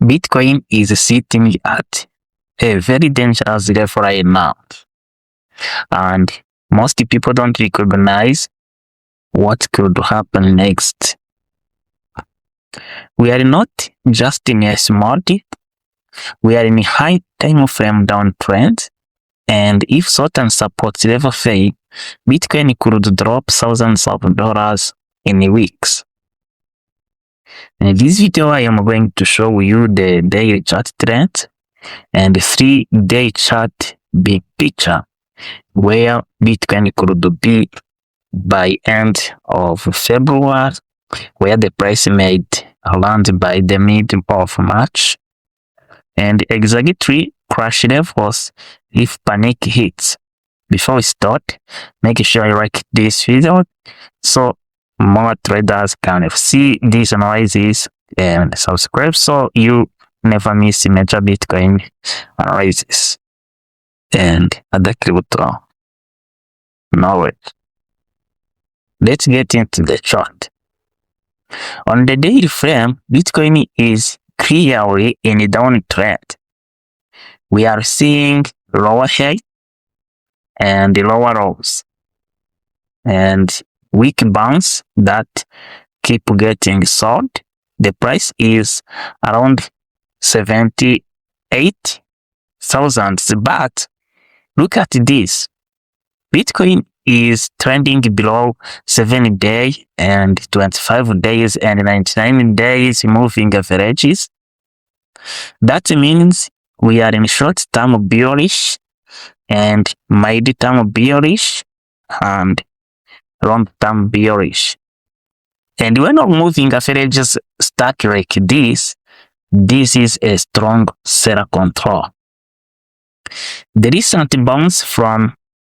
Bitcoin is sitting at a very dangerous level right now, and most people don't recognize what could happen next. We are not just in a small dip, we are in a high time frame downtrend, and if certain support level fail, Bitcoin could drop thousands of dollars in weeks. In this video, I am going to show you the daily chart trend and 3-day chart big picture where Bitcoin could be by end of February, where the price made land by the mid of March, and exactly crash levels if panic hits. Before we start, make sure you like this video so more traders can see these analyses and subscribe so you never miss major Bitcoin analysis and other crypto knowledge. Let's get into the chart. On the daily frame, Bitcoin is clearly in a downtrend. We are seeing lower high and lower lows and weak bounce that keep getting sold. The price is around 78,000, but look at this. Bitcoin is trending below 7 day and 25 days and 99 days moving averages. That means we are in short-term bearish and mid-term bearish and long-term bearish. And when our moving averages stack like this is a strong seller control. The recent bounce from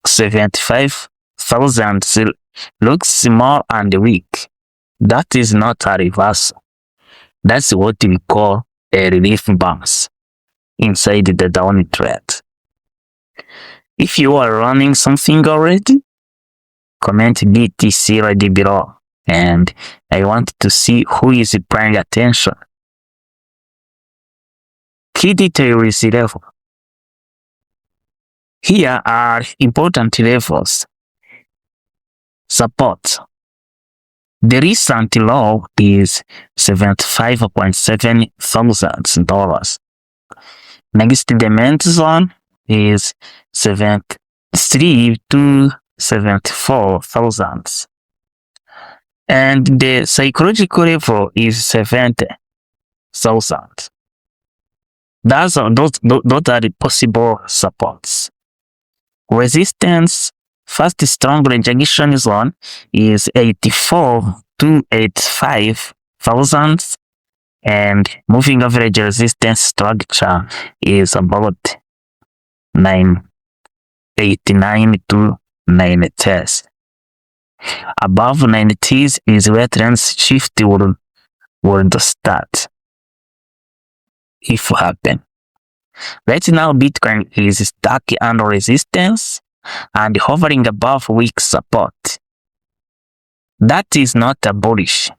75,000 looks small and weak. That is not a reversal. That's what we call a relief bounce inside the downtrend. If you are running something already, comment BTC right below, and I want to see who is paying attention. Key details level. Here are important levels. Support. The recent low is $75.7 thousand. Next demand zone is 73 to 74,000. And the psychological level is 70,000. Those are the possible supports. Resistance, first strong rejection zone is 84 to 85,000, and moving average resistance structure is about 989 to 910. Above 90s is where trends shift would start, if happen. Right now, Bitcoin is stuck under resistance and hovering above weak support. That is not a bullish.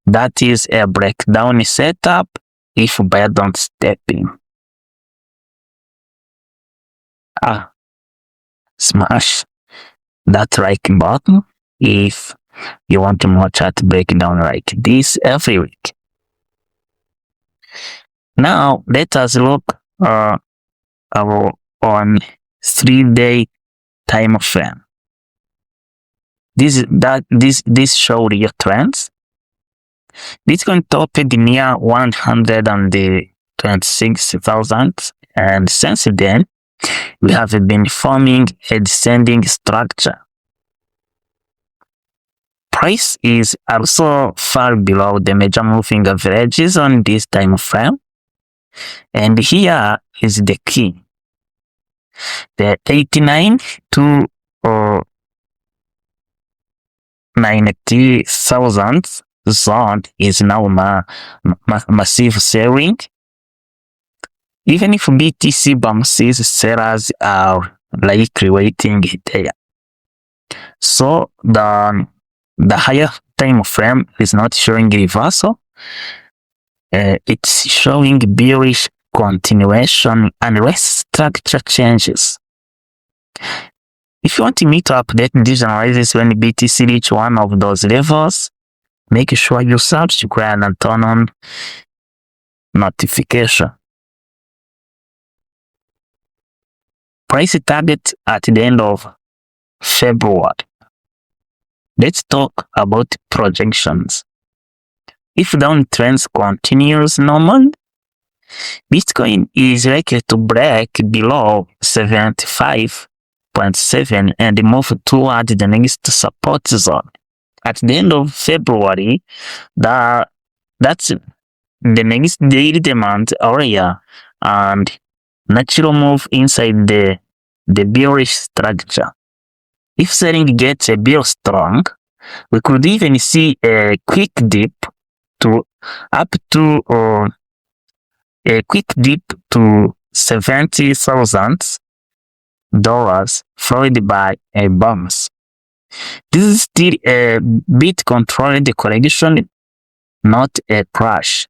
That is a breakdown setup if buyer don't step in. Smash that like button if you want more chart breakdown like this every week. Now let us look on 3-day time frame. This showed your trends. Bitcoin topped near 126,000, and since then we have been forming a descending structure. Price is also far below the major moving averages on this time frame. And here is the key. The 89 to 90,000 zone is now massive selling. Even if BTC bounces, sellers are likely waiting there. So the higher time frame is not showing reversal. it's showing bearish continuation unless structure changes. If you want me to update these analysis when BTC reach one of those levels, make sure you subscribe and turn on notification. Price target at the end of February. Let's talk about projections. If downtrend continues normal, Bitcoin is likely to break below 75.7 and move toward the next support zone. At the end of February, that's the next daily demand area and natural move inside the bearish structure. If selling gets a bit strong, we could even see a quick dip to up to a quick dip to $70,000 followed by a bounce. This is still a bit controlled correction, not a crash.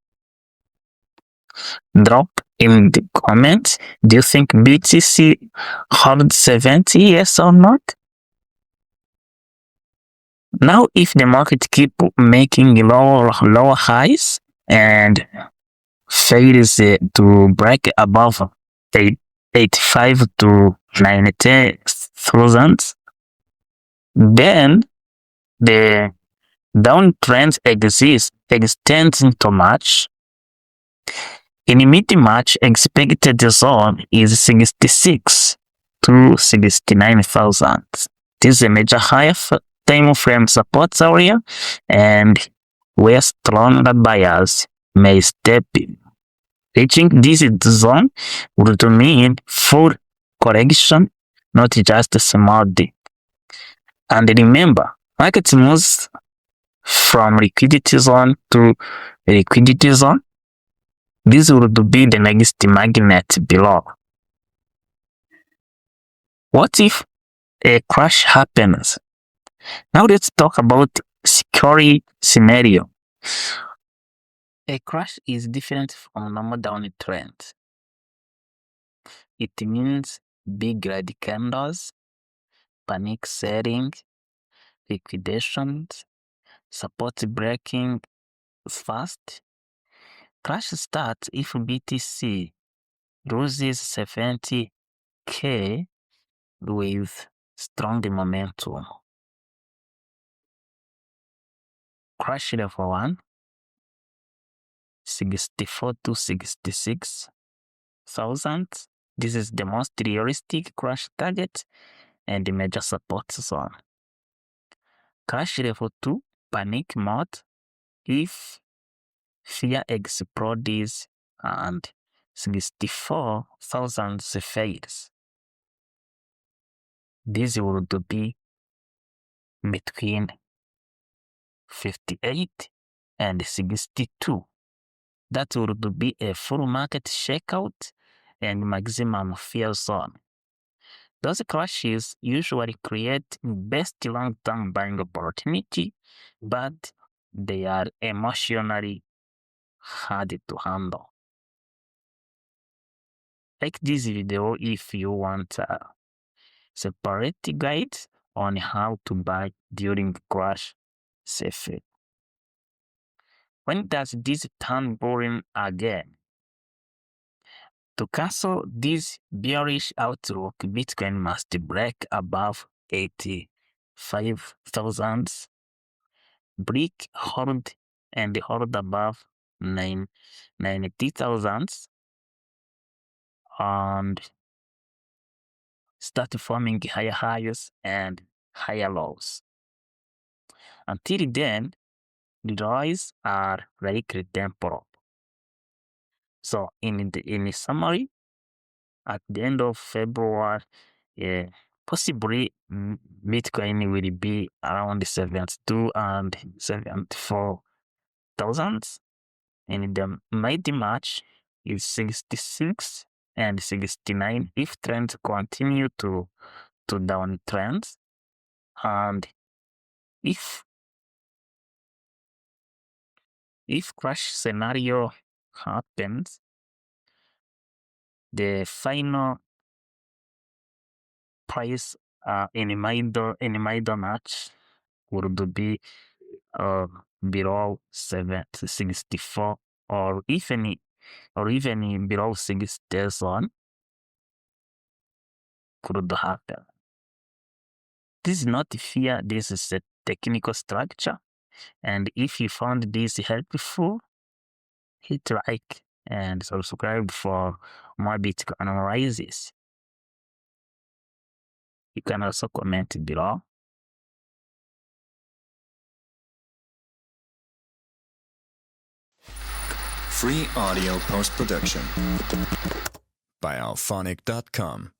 Drop in the comments, do you think BTC holds 70, yes or not? Now if the market keep making lower highs and fails to break above 85 to 90,000, then the downtrend extends into March. In mid-March, expected zone is 66 to 69,000. This is a major higher time frame support area and where stronger buyers may step in. Reaching this zone would mean full correction, not just a small dip. And remember, market moves from liquidity zone to liquidity zone. This would be the next magnet below. What if a crash happens? Now let's talk about scary scenario. A crash is different from normal downtrend. It means big red candles, panic selling, liquidations, support breaking fast. Crash starts if BTC loses 70k with strong momentum. Crash level 1, 64 to 66,000. This is the most realistic crash target and the major support zone. Crash level 2, panic mode, if fear explodes and 64,000 fails. This would be between 58 and 62. That would be a full market shakeout and maximum fear zone. Those crashes usually create best long-term buying opportunity, but they are emotionally hard to handle. Like this video if you want a separate guide on how to buy during crash safely. When does this turn boring again? To cancel this bearish outlook, Bitcoin must break above 85,000, break, hold, and hold above 90,000, and start forming higher highs and higher lows. Until then, the lows are likely temporal. So in summary, at the end of February, possibly Bitcoin will be around 72 and 74,000, and the mighty match is 66 and 69 if trends continue to downtrend, and if crash scenario happens, the final price in middle match would be below 764 or even below 6,000 could happen. This is not fear, this is a technical structure. And if you found this helpful, hit like and subscribe for more Bitcoin analysis. You can also comment below. Free audio post-production by alphonic.com.